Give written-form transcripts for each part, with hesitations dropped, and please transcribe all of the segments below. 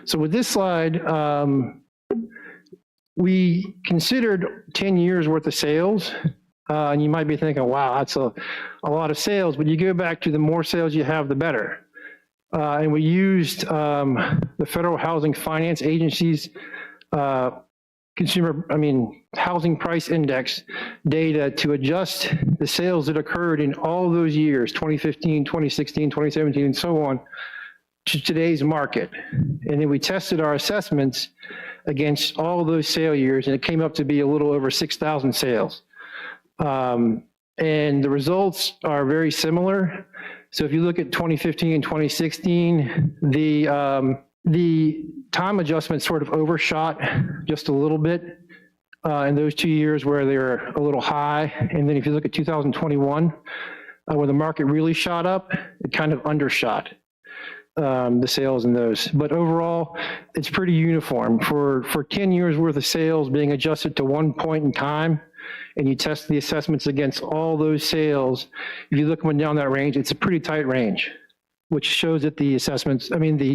So with this slide, we considered 10 years worth of sales. And you might be thinking, wow, that's a lot of sales, but you go back to the more sales you have, the better. And we used the Federal Housing Finance Agency's housing price index data to adjust the sales that occurred in all of those years, 2015, 2016, 2017, and so on, to today's market. And then we tested our assessments against all those sale years, and it came up to be a little over 6,000 sales. And the results are very similar. So if you look at 2015 and 2016, the time adjustment sort of overshot just a little bit in those 2 years where they were a little high. And then if you look at 2021, where the market really shot up, it kind of undershot the sales in those. But overall, it's pretty uniform. For 10 years worth of sales being adjusted to one point in time, and you test the assessments against all those sales, if you look down that range, it's a pretty tight range, which shows that the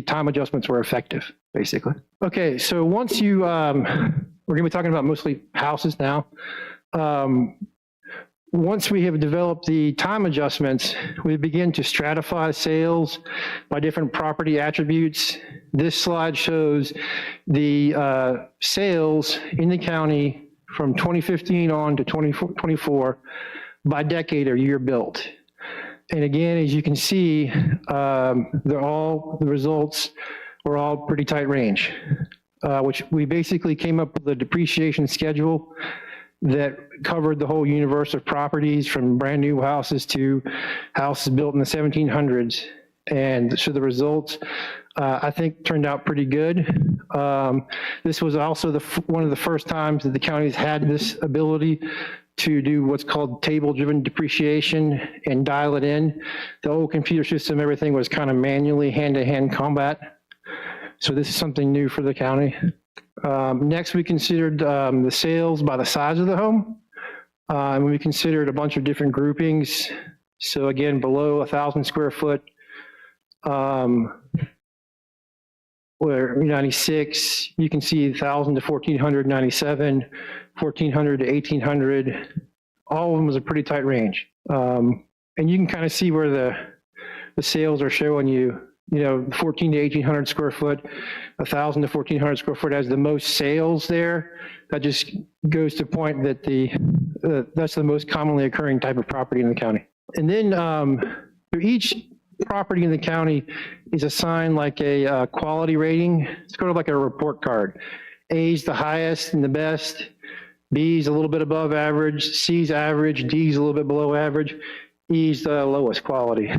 time adjustments were effective, basically. Okay, so once you, we're gonna be talking about mostly houses now. Once we have developed the time adjustments, we begin to stratify sales by different property attributes. This slide shows the sales in the county from 2015 on to 2024 by decade or year built. And again, as you can see, the results were all pretty tight range, which we basically came up with a depreciation schedule that covered the whole universe of properties from brand new houses to houses built in the 1700s. And so the results, I think, turned out pretty good. This was also one of the first times that the counties had this ability to do what's called table-driven depreciation and dial it in. The old computer system, everything was kind of manually hand-to-hand combat. So this is something new for the county. Next, we considered the sales by the size of the home. And we considered a bunch of different groupings. So again, below 1,000 square foot, where 96, you can see 1,000 to 1,400, 97, 1,400 to 1,800. All of them was a pretty tight range. And you can kind of see where the sales are showing you, 14 to 1,800 square foot, 1,000 to 1,400 square foot has the most sales there. That just goes to point that that's the most commonly occurring type of property in the county. And then for each property in the county is assigned like a quality rating. It's kind of like a report card. A is the highest and the best. B is a little bit above average. C is average. D is a little bit below average. E is the lowest quality.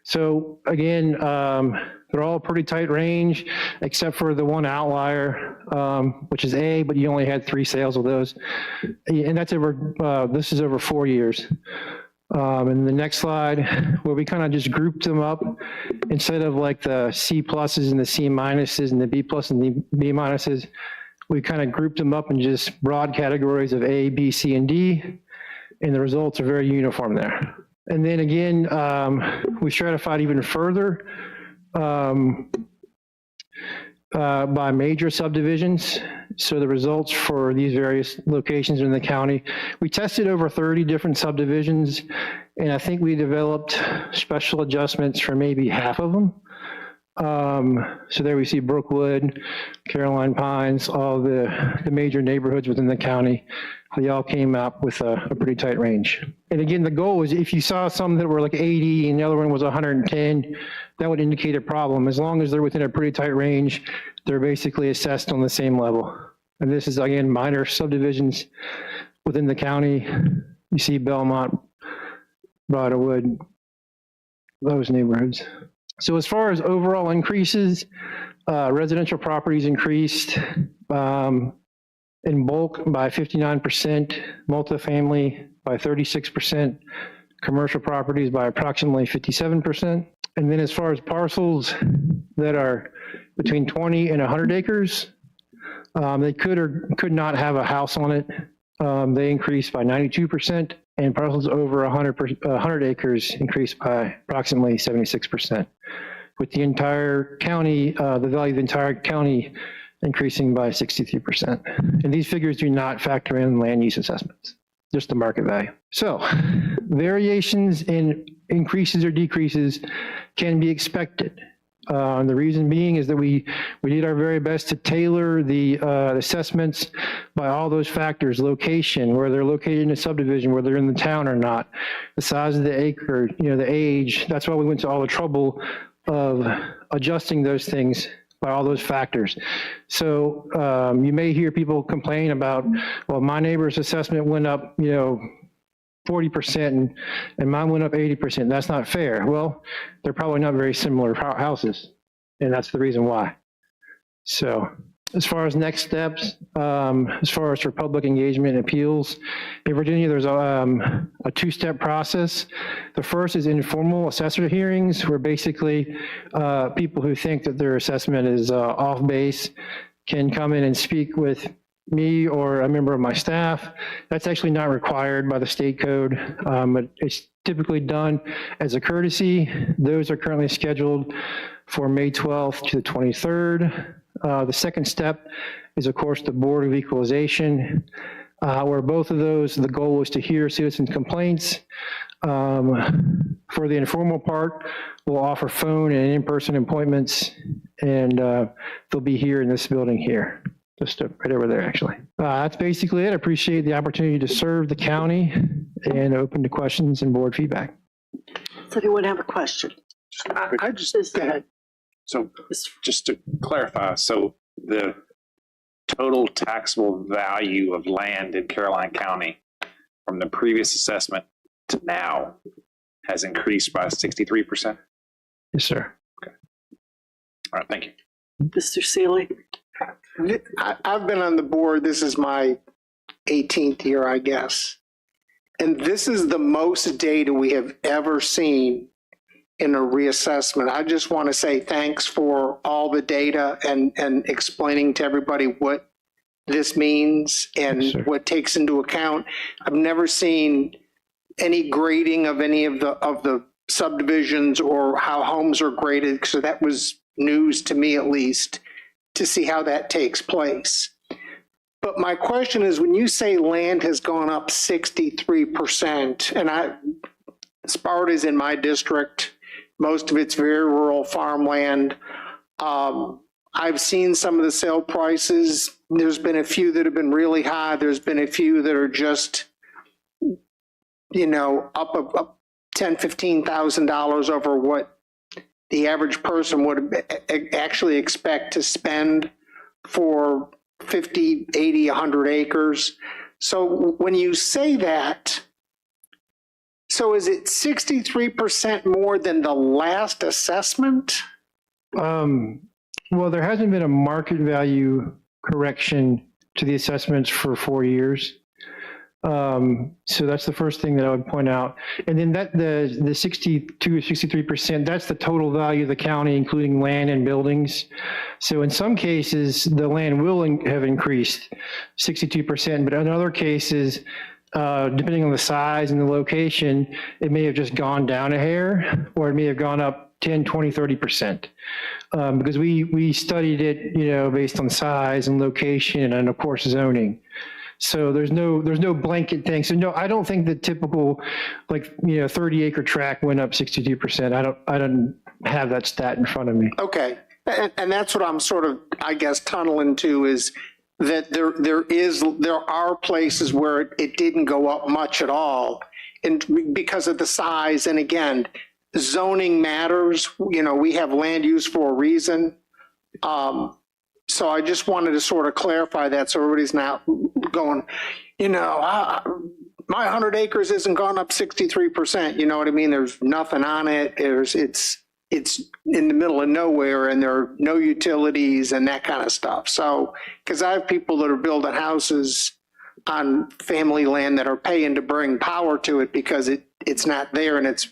So again, they're all pretty tight range, except for the one outlier, which is A, but you only had 3 sales of those. And that's this is over 4 years. And the next slide, where we kind of just grouped them up instead of like the C pluses and the C minuses and the B plus and the B minuses, we kind of grouped them up in just broad categories of A, B, C, and D, and the results are very uniform there. And then again, we stratified even further by major subdivisions. So the results for these various locations in the county, we tested over 30 different subdivisions, and I think we developed special adjustments for maybe half of them. So there we see Brookwood, Caroline Pines, all the major neighborhoods within the county. They all came out with a pretty tight range. And again, the goal is if you saw some that were like 80 and the other one was 110, that would indicate a problem. As long as they're within a pretty tight range, they're basically assessed on the same level. And this is, again, minor subdivisions within the county. You see Belmont, Broadwood, those neighborhoods. So as far as overall increases, residential properties increased in bulk by 59%, multifamily by 36%, commercial properties by approximately 57%. And then as far as parcels that are between 20 and 100 acres, they could or could not have a house on it. They increased by 92%, and parcels over 100 acres increased by approximately 76%. with the entire county, the value of the entire county increasing by 63%. And these figures do not factor in land use assessments, just the market value. So variations in increases or decreases can be expected. The reason being is that we did our very best to tailor the assessments by all those factors: location, where they're located in a subdivision, where they're in the town or not, the size of the acre, the age. That's why we went to all the trouble of adjusting those things by all those factors. So you may hear people complain about, well, my neighbor's assessment went up, 40% and mine went up 80%. That's not fair. Well, they're probably not very similar houses, and that's the reason why. So as far as next steps, as far as for public engagement and appeals, in Virginia, there's a two-step process. The first is informal assessor hearings, where basically people who think that their assessment is off base can come in and speak with me or a member of my staff. That's actually not required by the state code, but it's typically done as a courtesy. Those are currently scheduled for May 12th to the 23rd. The second step is, of course, the Board of Equalization, where both of those, the goal is to hear citizen complaints. For the informal part, we'll offer phone and in-person appointments, and they'll be here in this building here. Just right over there, actually. That's basically it. I appreciate the opportunity to serve the county and open to questions and board feedback. Does anyone have a question? I just, Go ahead. so just to clarify, so the total taxable value of land in Caroline County from the previous assessment to now has increased by 63%? Yes, sir. Okay. All right, thank you. Mr. Seeley? I've been on the board, this is my 18th year, I guess. And this is the most data we have ever seen in a reassessment. I just want to say thanks for all the data and explaining to everybody what this means and Yes, what takes into account. I've never seen any grading of any of the subdivisions or how homes are graded, so that was news to me, at least, to see how that takes place. But my question is, when you say land has gone up 63%, and Sparta's in my district, most of it's very rural farmland. I've seen some of the sale prices. There's been a few that have been really high. There's been a few that are just, up $10,000, $15,000 over what the average person would actually expect to spend for 50, 80, 100 acres. So when you say that, so is it 63% more than the last assessment? Well, there hasn't been a market value correction to the assessments for 4 years. So that's the first thing that I would point out. And then the 62 or 63%, that's the total value of the county, including land and buildings. So in some cases, the land will have increased 62%, but in other cases, depending on the size and the location, it may have just gone down a hair, or it may have gone up 10, 20, 30%. Because we studied it, based on size and location and, of course, zoning. So there's no blanket thing. So no, I don't think the typical 30 acre tract went up 62%. I don't have that stat in front of me. Okay. And that's what I'm sort of, I guess, tunneling to, is that there are places where it didn't go up much at all, and because of the size. And again, zoning matters. We have land use for a reason. So I just wanted to sort of clarify that, so everybody's not going, my 100 acres isn't gone up 63%. You know what I mean? There's nothing on it. It's in the middle of nowhere, and there are no utilities and that kind of stuff. So, because I have people that are building houses on family land that are paying to bring power to it because it's not there, and it's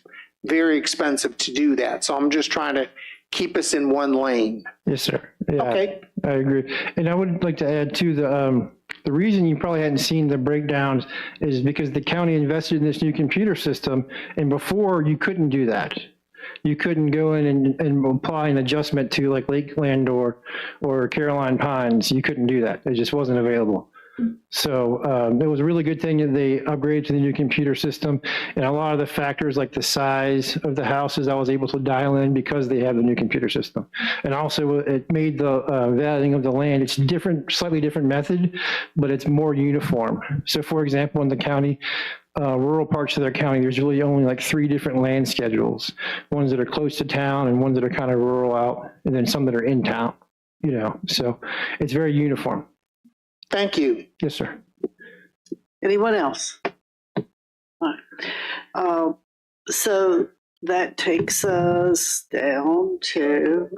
very expensive to do that. So I'm just trying to keep us in one lane. Yes, sir. Yeah, Okay. I agree. And I would like to add too, the reason you probably hadn't seen the breakdowns is because the county invested in this new computer system, and before you couldn't do that. You couldn't go in and apply an adjustment to like Lakeland or Caroline Pines. You couldn't do that. It just wasn't available. So it was a really good thing that they upgraded to the new computer system. And a lot of the factors like the size of the houses, I was able to dial in because they have the new computer system. And also it made the valuing of the land, it's different, slightly different method, but it's more uniform. So for example, in the county, rural parts of their county, there's really only like 3 different land schedules, ones that are close to town and ones that are kind of rural out, and then some that are in town, you know, so it's very uniform. Thank you. Yes, sir. Anyone else? So that takes us down to